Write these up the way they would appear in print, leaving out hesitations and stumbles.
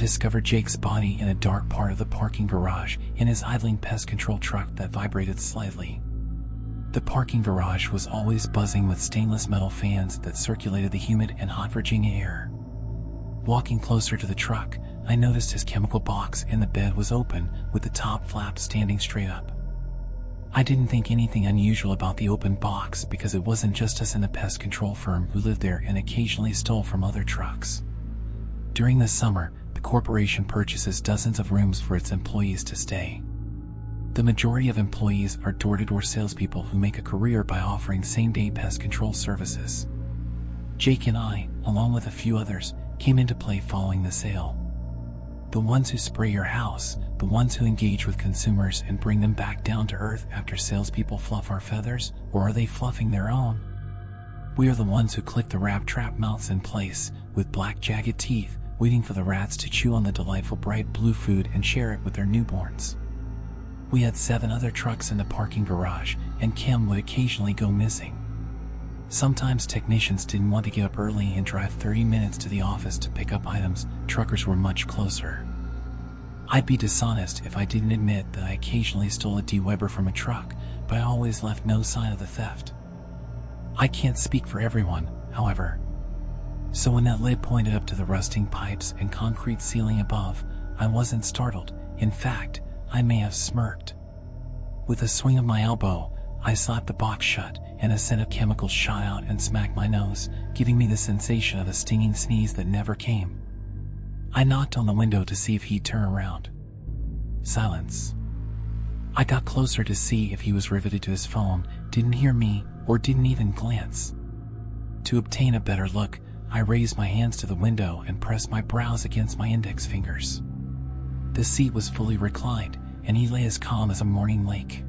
discovered Jake's body in a dark part of the parking garage in his idling pest control truck that vibrated slightly. The parking garage was always buzzing with stainless metal fans that circulated the humid and hot Virginia air. Walking closer to the truck, I noticed his chemical box in the bed was open with the top flap standing straight up. I didn't think anything unusual about the open box because it wasn't just us in the pest control firm who lived there and occasionally stole from other trucks. During the summer, the corporation purchases dozens of rooms for its employees to stay. The majority of employees are door-to-door salespeople who make a career by offering same-day pest control services. Jake and I, along with a few others, came into play following the sale. The ones who spray your house, the ones who engage with consumers and bring them back down to earth after salespeople fluff our feathers, or are they fluffing their own? We are the ones who click the rat trap mouths in place, with black jagged teeth, waiting for the rats to chew on the delightful bright blue food and share it with their newborns. We had 7 other trucks in the parking garage, and Kim would occasionally go missing. Sometimes technicians didn't want to get up early and drive 30 minutes to the office to pick up items. Truckers were much closer. I'd be dishonest if I didn't admit that I occasionally stole a de-Weber from a truck, but I always left no sign of the theft. I can't speak for everyone, however. So when that lid pointed up to the rusting pipes and concrete ceiling above, I wasn't startled. In fact, I may have smirked. With a swing of my elbow, I slapped the box shut, and a scent of chemicals shot out and smacked my nose, giving me the sensation of a stinging sneeze that never came. I knocked on the window to see if he'd turn around. Silence. I got closer to see if he was riveted to his phone, didn't hear me, or didn't even glance. To obtain a better look, I raised my hands to the window and pressed my brows against my index fingers. The seat was fully reclined, and he lay as calm as a morning lake.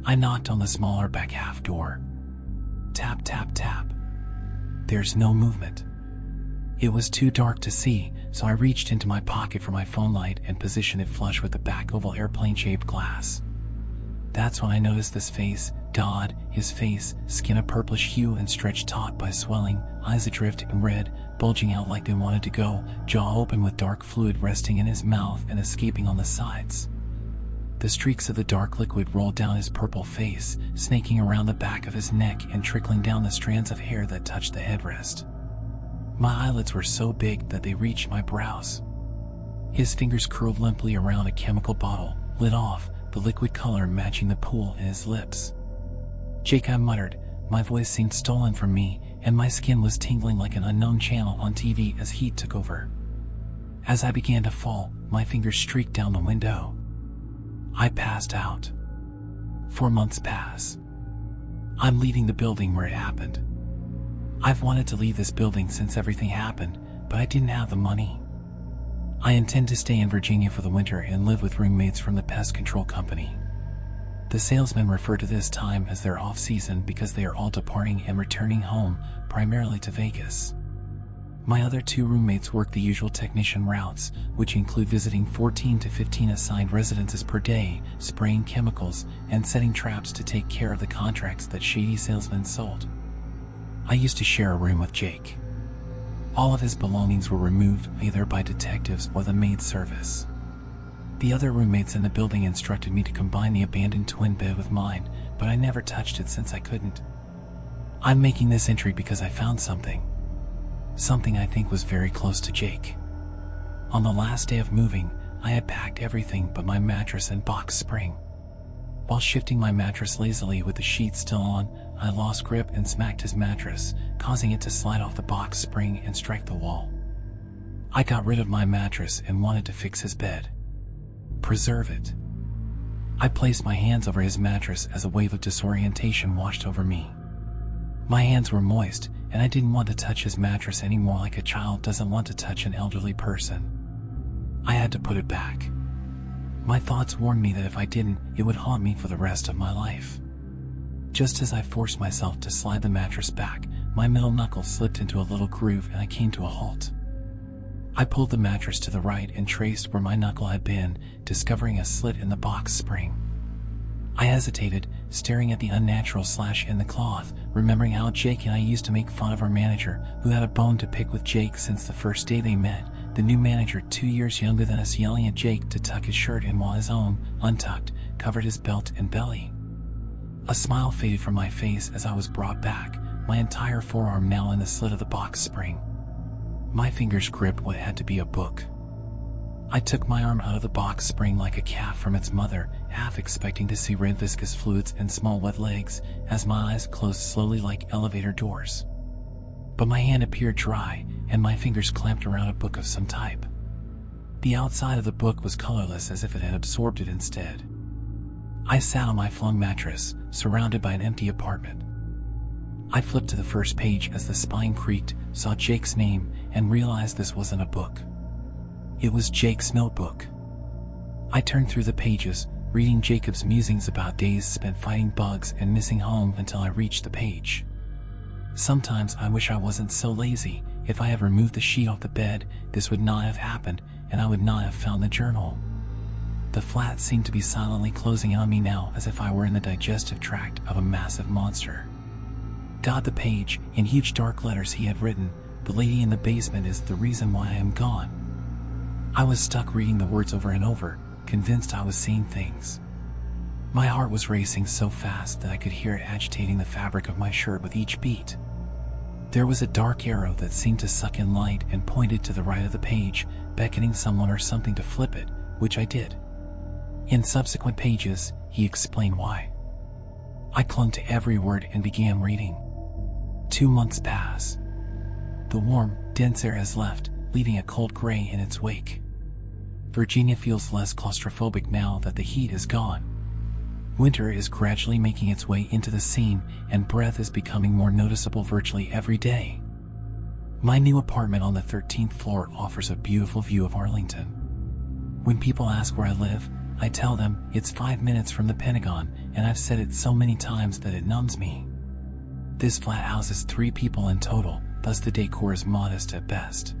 I knocked on the smaller back half door. Tap, tap, tap. There's no movement. It was too dark to see, so I reached into my pocket for my phone light and positioned it flush with the back oval airplane-shaped glass. That's when I noticed this face, Dodd, his face, skin a purplish hue and stretched taut by swelling, eyes adrift and red, bulging out like they wanted to go, jaw open with dark fluid resting in his mouth and escaping on the sides. The streaks of the dark liquid rolled down his purple face, snaking around the back of his neck and trickling down the strands of hair that touched the headrest. My eyelids were so big that they reached my brows. His fingers curled limply around a chemical bottle, lit off, the liquid color matching the pool in his lips. "Jake," I muttered. My voice seemed stolen from me, and my skin was tingling like an unknown channel on TV as heat took over. As I began to fall, my fingers streaked down the window. I passed out. 4 months pass. I'm leaving the building where it happened. I've wanted to leave this building since everything happened, but I didn't have the money. I intend to stay in Virginia for the winter and live with roommates from the pest control company. The salesmen refer to this time as their off-season because they are all departing and returning home, primarily to Vegas. My other 2 roommates work the usual technician routes, which include visiting 14 to 15 assigned residences per day, spraying chemicals, and setting traps to take care of the contracts that shady salesmen sold. I used to share a room with Jake. All of his belongings were removed either by detectives or the maid service. The other roommates in the building instructed me to combine the abandoned twin bed with mine, but I never touched it since I couldn't. I'm making this entry because I found something. Something I think was very close to Jake. On the last day of moving, I had packed everything but my mattress and box spring. While shifting my mattress lazily with the sheets still on, I lost grip and smacked his mattress, causing it to slide off the box spring and strike the wall. I got rid of my mattress and wanted to fix his bed. Preserve it. I placed my hands over his mattress as a wave of disorientation washed over me. My hands were moist, and I didn't want to touch his mattress anymore like a child doesn't want to touch an elderly person. I had to put it back. My thoughts warned me that if I didn't, it would haunt me for the rest of my life. Just as I forced myself to slide the mattress back, my middle knuckle slipped into a little groove and I came to a halt. I pulled the mattress to the right and traced where my knuckle had been, discovering a slit in the box spring. I hesitated, staring at the unnatural slash in the cloth, remembering how Jake and I used to make fun of our manager, who had a bone to pick with Jake since the first day they met, the new manager 2 years younger than us yelling at Jake to tuck his shirt in while his own, untucked, covered his belt and belly. A smile faded from my face as I was brought back, my entire forearm now in the slit of the box spring. My fingers gripped what had to be a book. I took my arm out of the box spring like a calf from its mother, half expecting to see red viscous fluids and small wet legs as my eyes closed slowly like elevator doors. But my hand appeared dry, and my fingers clamped around a book of some type. The outside of the book was colorless as if it had absorbed it instead. I sat on my flung mattress, surrounded by an empty apartment. I flipped to the first page as the spine creaked, saw Jake's name, and realized this wasn't a book. It was Jake's notebook. I turned through the pages, reading Jacob's musings about days spent fighting bugs and missing home until I reached the page. Sometimes I wish I wasn't so lazy. If I had removed the sheet off the bed, this would not have happened, and I would not have found the journal. The flat seemed to be silently closing on me now, as if I were in the digestive tract of a massive monster. The page, in huge dark letters he had written, "The lady in the basement is the reason why I am gone." I was stuck reading the words over and over, convinced I was seeing things. My heart was racing so fast that I could hear it agitating the fabric of my shirt with each beat. There was a dark arrow that seemed to suck in light and pointed to the right of the page, beckoning someone or something to flip it, which I did. In subsequent pages, he explained why. I clung to every word and began reading. 2 months pass. The warm, dense air has left, leaving a cold gray in its wake. Virginia feels less claustrophobic now that the heat is gone. Winter is gradually making its way into the scene, and breath is becoming more noticeable virtually every day. My new apartment on the 13th floor offers a beautiful view of Arlington. When people ask where I live, I tell them it's 5 minutes from the Pentagon, and I've said it so many times that it numbs me. This flat houses 3 people in total, thus the decor is modest at best.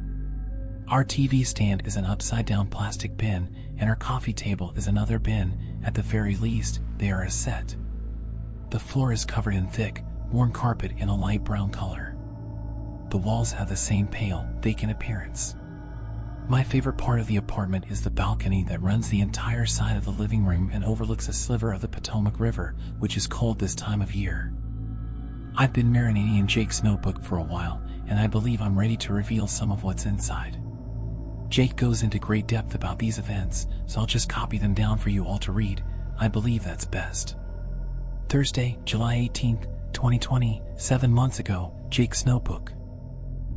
Our TV stand is an upside-down plastic bin, and our coffee table is another bin. At the very least, they are a set. The floor is covered in thick, worn carpet in a light brown color. The walls have the same pale, vacant appearance. My favorite part of the apartment is the balcony that runs the entire side of the living room and overlooks a sliver of the Potomac River, which is cold this time of year. I've been marinating in Jake's notebook for a while, and I believe I'm ready to reveal some of what's inside. Jake goes into great depth about these events, so I'll just copy them down for you all to read. I believe that's best. Thursday, July 18th, 2020, 7 months ago, Jake's notebook.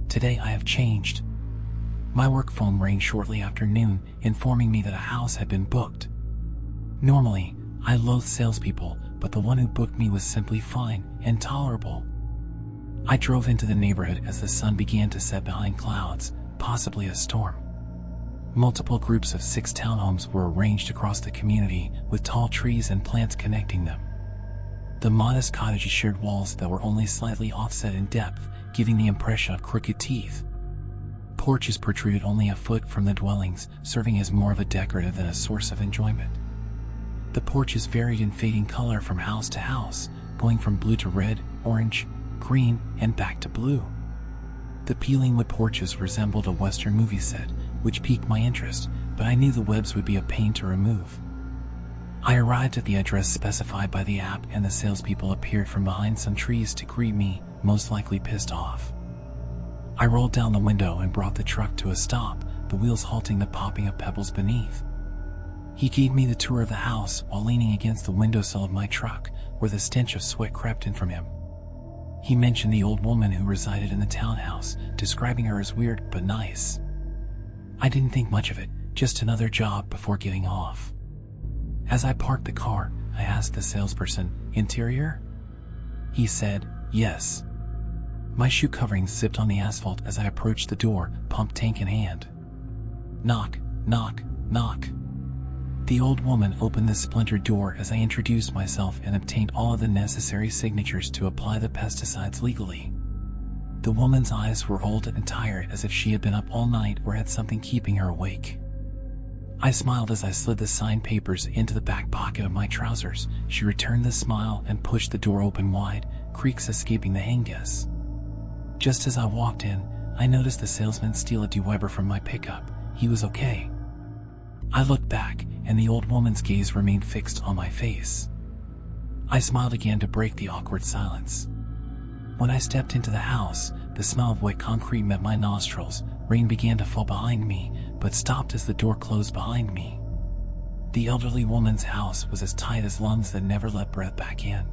Today I have changed. My work phone rang shortly after noon, informing me that a house had been booked. Normally, I loathe salespeople, but the one who booked me was simply fine and tolerable. I drove into the neighborhood as the sun began to set behind clouds, possibly a storm. Multiple groups of 6 townhomes were arranged across the community, with tall trees and plants connecting them. The modest cottages shared walls that were only slightly offset in depth, giving the impression of crooked teeth. Porches protruded only a foot from the dwellings, serving as more of a decorative than a source of enjoyment. The porches varied in fading color from house to house, going from blue to red, orange, green, and back to blue. The peeling wood porches resembled a Western movie set, which piqued my interest, but I knew the webs would be a pain to remove. I arrived at the address specified by the app, and the salespeople appeared from behind some trees to greet me, most likely pissed off. I rolled down the window and brought the truck to a stop, the wheels halting the popping of pebbles beneath. He gave me the tour of the house while leaning against the windowsill of my truck, where the stench of sweat crept in from him. He mentioned the old woman who resided in the townhouse, describing her as weird but nice. I didn't think much of it, just another job before getting off. As I parked the car, I asked the salesperson, "Interior?" He said, "Yes." My shoe covering zipped on the asphalt as I approached the door, pump tank in hand. Knock, knock, knock. The old woman opened the splintered door as I introduced myself and obtained all of the necessary signatures to apply the pesticides legally. The woman's eyes were old and tired, as if she had been up all night or had something keeping her awake. I smiled as I slid the signed papers into the back pocket of my trousers. She returned the smile and pushed the door open wide, creaks escaping the hangdess. Just as I walked in, I noticed the salesman steal a DeWeber from my pickup, he was okay. I looked back, and the old woman's gaze remained fixed on my face. I smiled again to break the awkward silence. When I stepped into the house, the smell of wet concrete met my nostrils. Rain began to fall behind me, but stopped as the door closed behind me. The elderly woman's house was as tight as lungs that never let breath back in.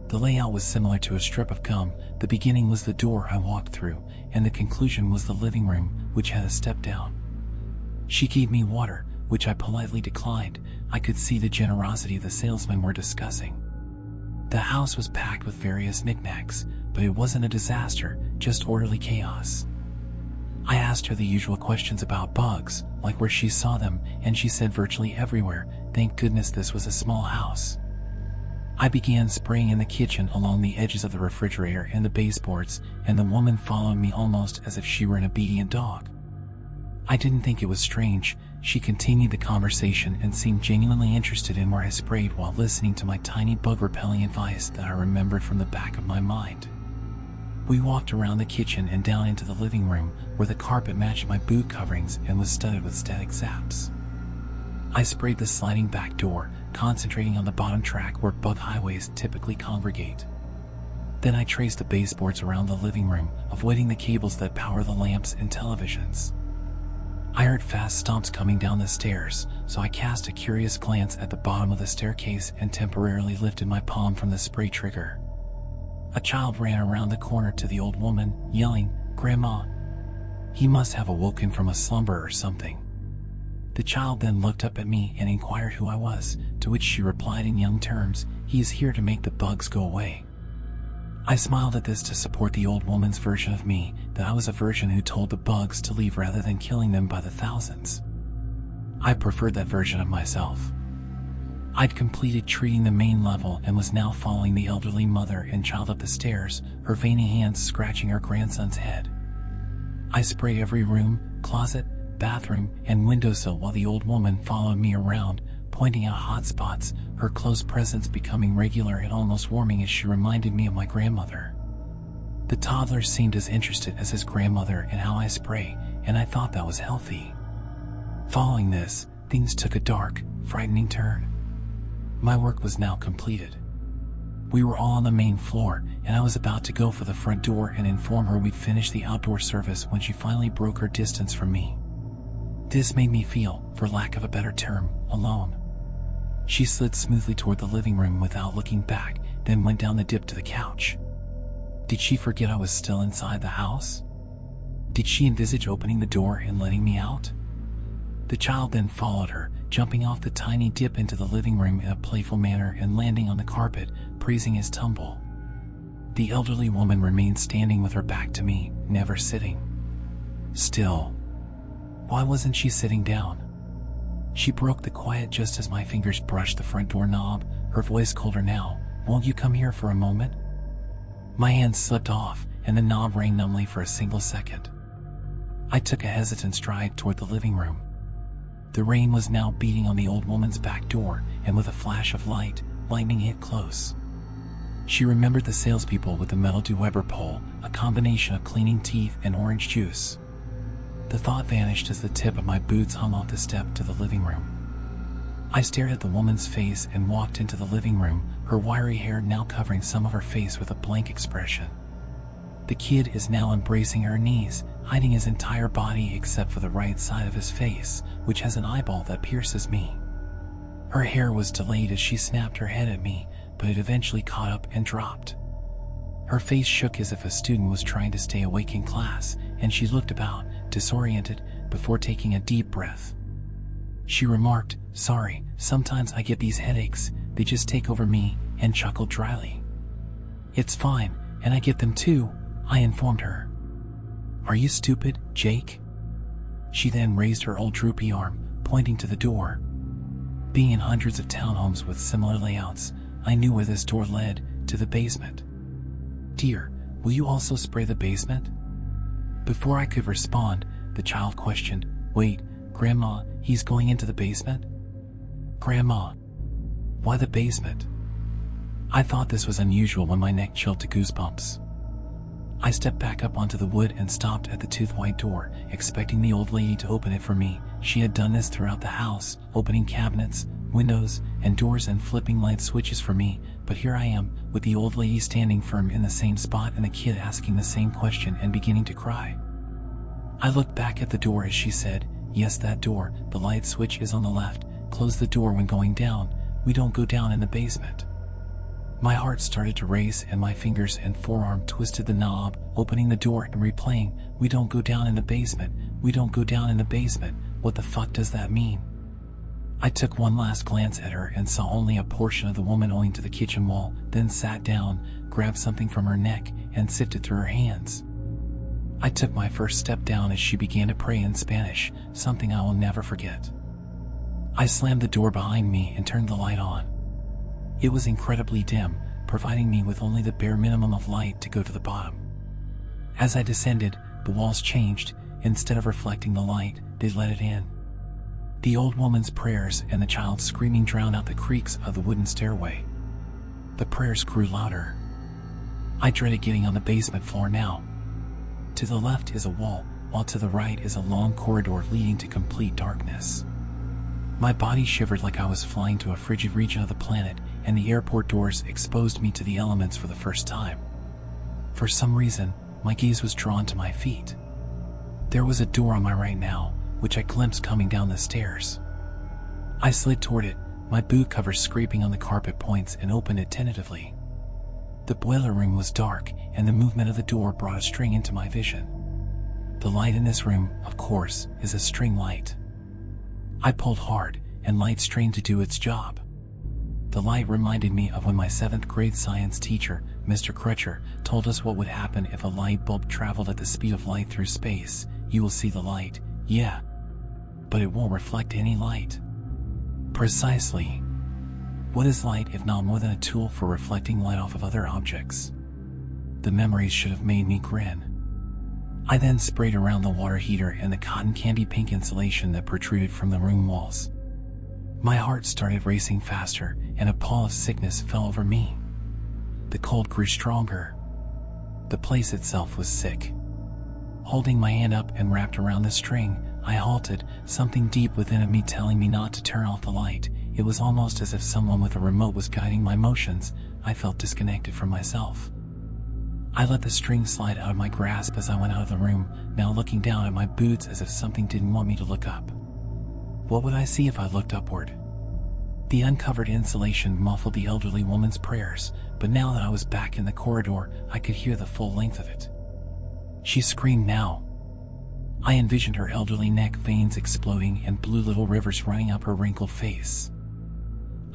The layout was similar to a strip of gum. The beginning was the door I walked through, and the conclusion was the living room, which had a step down. She gave me water, which I politely declined. I could see the generosity the salesmen were discussing. The house was packed with various knickknacks, but it wasn't a disaster, just orderly chaos. I asked her the usual questions about bugs, like where she saw them, and she said virtually everywhere. Thank goodness this was a small house. I began spraying in the kitchen along the edges of the refrigerator and the baseboards, and the woman followed me almost as if she were an obedient dog. I didn't think it was strange. She continued the conversation and seemed genuinely interested in where I sprayed while listening to my tiny bug-repelling advice that I remembered from the back of my mind. We walked around the kitchen and down into the living room, where the carpet matched my boot coverings and was studded with static zaps. I sprayed the sliding back door, concentrating on the bottom track where bug highways typically congregate. Then I traced the baseboards around the living room, avoiding the cables that power the lamps and televisions. I heard fast stomps coming down the stairs, so I cast a curious glance at the bottom of the staircase and temporarily lifted my palm from the spray trigger. A child ran around the corner to the old woman, yelling, "Grandma!" He must have awoken from a slumber or something. The child then looked up at me and inquired who I was, to which she replied in young terms, "He is here to make the bugs go away." I smiled at this to support the old woman's version of me, that I was a version who told the bugs to leave rather than killing them by the thousands. I preferred that version of myself. I'd completed treating the main level and was now following the elderly mother and child up the stairs, her veiny hands scratching her grandson's head. I sprayed every room, closet, bathroom, and windowsill while the old woman followed me around, pointing out hot spots, her close presence becoming regular and almost warming as she reminded me of my grandmother. The toddler seemed as interested as his grandmother in how I spray, and I thought that was healthy. Following this, things took a dark, frightening turn. My work was now completed. We were all on the main floor, and I was about to go for the front door and inform her we'd finished the outdoor service when she finally broke her distance from me. This made me feel, for lack of a better term, alone. She slid smoothly toward the living room without looking back, then went down the dip to the couch. Did she forget I was still inside the house? Did she envisage opening the door and letting me out? The child then followed her, jumping off the tiny dip into the living room in a playful manner and landing on the carpet, praising his tumble. The elderly woman remained standing with her back to me, never sitting. Still. Why wasn't she sitting down? She broke the quiet just as my fingers brushed the front door knob, her voice colder now. "Won't you come here for a moment?" My hand slipped off, and the knob rang numbly for a single second. I took a hesitant stride toward the living room. The rain was now beating on the old woman's back door, and with a flash of light, lightning hit close. She remembered the salespeople with the metal DeWeber pole, a combination of cleaning teeth and orange juice. The thought vanished as the tip of my boots hung off the step to the living room. I stared at the woman's face and walked into the living room, her wiry hair now covering some of her face with a blank expression. The kid is now embracing her knees, hiding his entire body except for the right side of his face, which has an eyeball that pierces me. Her hair was delayed as she snapped her head at me, but it eventually caught up and dropped. Her face shook as if a student was trying to stay awake in class, and she looked about, disoriented, before taking a deep breath. She remarked, "Sorry, sometimes I get these headaches, they just take over me," and chuckled dryly. "It's fine, and I get them too," I informed her. "Are you stupid, Jake?" She then raised her old droopy arm, pointing to the door. Being in hundreds of townhomes with similar layouts, I knew where this door led, to the basement. "Dear, will you also spray the basement?" Before I could respond, the child questioned, "Wait, Grandma, he's going into the basement?" "Grandma, why the basement?" I thought this was unusual when my neck chilled to goosebumps. I stepped back up onto the wood and stopped at the tooth-white door, expecting the old lady to open it for me. She had done this throughout the house, opening cabinets, windows, and doors and flipping light switches for me, but here I am, with the old lady standing firm in the same spot and the kid asking the same question and beginning to cry. I looked back at the door as she said, "Yes, that door, the light switch is on the left. Close the door when going down. We don't go down in the basement." My heart started to race and my fingers and forearm twisted the knob, opening the door and replaying, "We don't go down in the basement. We don't go down in the basement. What the fuck does that mean?" I took one last glance at her and saw only a portion of the woman owing to the kitchen wall, then sat down, grabbed something from her neck, and sifted through her hands. I took my first step down as she began to pray in Spanish, something I will never forget. I slammed the door behind me and turned the light on. It was incredibly dim, providing me with only the bare minimum of light to go to the bottom. As I descended, the walls changed. Instead of reflecting the light, they let it in. The old woman's prayers and the child's screaming drowned out the creaks of the wooden stairway. The prayers grew louder. I dreaded getting on the basement floor now. To the left is a wall, while to the right is a long corridor leading to complete darkness. My body shivered like I was flying to a frigid region of the planet, and the airport doors exposed me to the elements for the first time. For some reason, my gaze was drawn to my feet. There was a door on my right now, which I glimpsed coming down the stairs. I slid toward it, my boot cover scraping on the carpet points, and opened it tentatively. The boiler room was dark, and the movement of the door brought a string into my vision. The light in this room, of course, is a string light. I pulled hard, and light strained to do its job. The light reminded me of when my 7th grade science teacher, Mr. Crutcher, told us what would happen if a light bulb traveled at the speed of light through space. You will see the light, yeah, but it won't reflect any light. Precisely. What is light if not more than a tool for reflecting light off of other objects? The memories should have made me grin. I then sprayed around the water heater and the cotton candy pink insulation that protruded from the room walls. My heart started racing faster, and a pall of sickness fell over me. The cold grew stronger. The place itself was sick. Holding my hand up and wrapped around the string, I halted, something deep within of me telling me not to turn off the light. It was almost as if someone with a remote was guiding my motions. I felt disconnected from myself. I let the string slide out of my grasp as I went out of the room, now looking down at my boots as if something didn't want me to look up. What would I see if I looked upward? The uncovered insulation muffled the elderly woman's prayers, but now that I was back in the corridor, I could hear the full length of it. She screamed now. I envisioned her elderly neck veins exploding and blue little rivers running up her wrinkled face.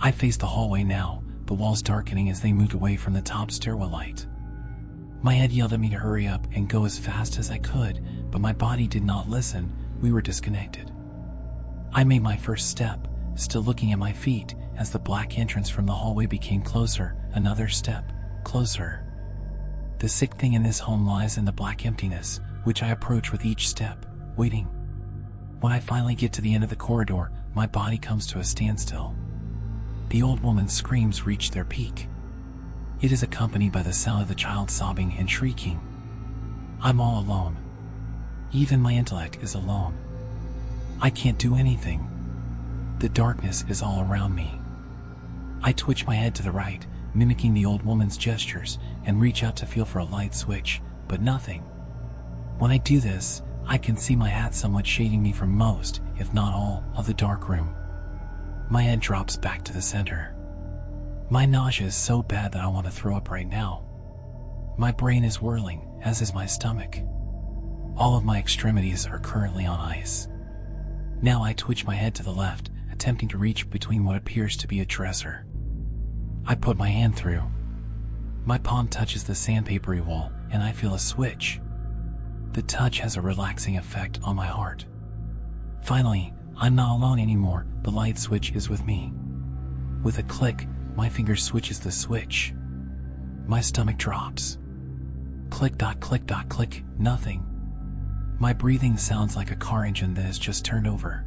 I faced the hallway now, the walls darkening as they moved away from the top stairwell light. My head yelled at me to hurry up and go as fast as I could, but my body did not listen. We were disconnected. I made my first step, still looking at my feet, as the black entrance from the hallway became closer. Another step, closer. The sick thing in this home lies in the black emptiness, which I approach with each step, waiting. When I finally get to the end of the corridor, my body comes to a standstill. The old woman's screams reach their peak. It is accompanied by the sound of the child sobbing and shrieking. I'm all alone. Even my intellect is alone. I can't do anything. The darkness is all around me. I twitch my head to the right, mimicking the old woman's gestures, and reach out to feel for a light switch, but nothing. When I do this, I can see my hat somewhat shading me from most, if not all, of the dark room. My head drops back to the center. My nausea is so bad that I want to throw up right now. My brain is whirling, as is my stomach. All of my extremities are currently on ice. Now I twitch my head to the left, attempting to reach between what appears to be a dresser. I put my hand through. My palm touches the sandpapery wall, and I feel a switch. The touch has a relaxing effect on my heart. Finally, I'm not alone anymore. The light switch is with me. With a click, my finger switches the switch. My stomach drops. Click dot click dot click, nothing. My breathing sounds like a car engine that has just turned over.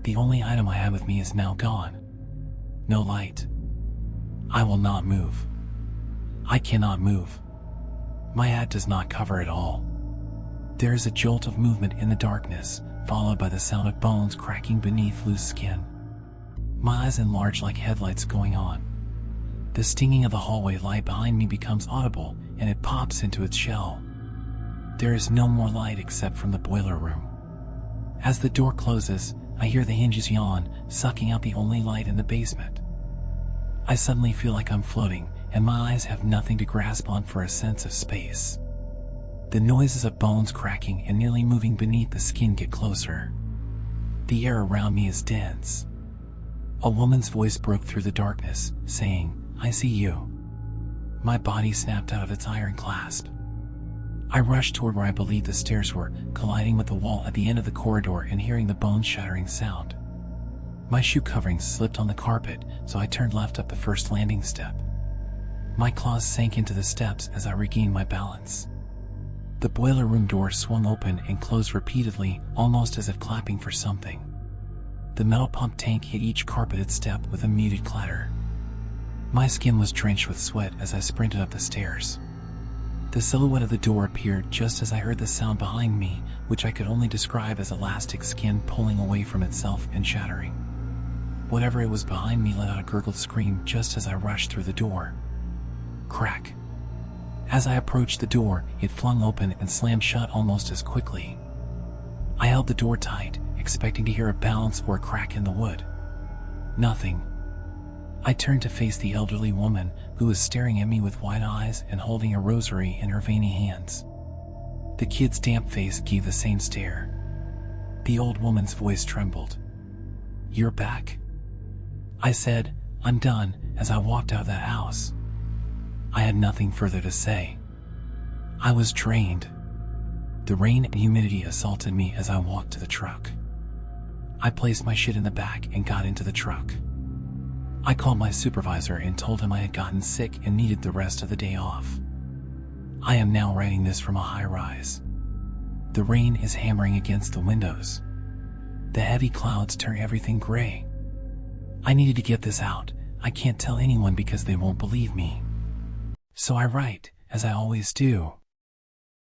The only item I have with me is now gone. No light. I will not move. I cannot move. My ad does not cover it all. There is a jolt of movement in the darkness, followed by the sound of bones cracking beneath loose skin. My eyes enlarge like headlights going on. The stinging of the hallway light behind me becomes audible, and it pops into its shell. There is no more light except from the boiler room. As the door closes, I hear the hinges yawn, sucking out the only light in the basement. I suddenly feel like I'm floating, and my eyes have nothing to grasp on for a sense of space. The noises of bones cracking and nearly moving beneath the skin get closer. The air around me is dense. A woman's voice broke through the darkness, saying, "I see you." My body snapped out of its iron clasp. I rushed toward where I believed the stairs were, colliding with the wall at the end of the corridor and hearing the bone-shattering sound. My shoe coverings slipped on the carpet, so I turned left up the first landing step. My claws sank into the steps as I regained my balance. The boiler room door swung open and closed repeatedly, almost as if clapping for something. The metal pump tank hit each carpeted step with a muted clatter. My skin was drenched with sweat as I sprinted up the stairs. The silhouette of the door appeared just as I heard the sound behind me, which I could only describe as elastic skin pulling away from itself and shattering. Whatever it was behind me let out a gurgled scream just as I rushed through the door. Crack. As I approached the door, it flung open and slammed shut almost as quickly. I held the door tight, expecting to hear a bounce or a crack in the wood. Nothing. I turned to face the elderly woman, who was staring at me with wide eyes and holding a rosary in her veiny hands. The kid's damp face gave the same stare. The old woman's voice trembled. "You're back?" I said, "I'm done," as I walked out of that house. I had nothing further to say. I was drained. The rain and humidity assaulted me as I walked to the truck. I placed my shit in the back and got into the truck. I called my supervisor and told him I had gotten sick and needed the rest of the day off. I am now writing this from a high rise. The rain is hammering against the windows. The heavy clouds turn everything gray. I needed to get this out. I can't tell anyone because they won't believe me. So I write, as I always do.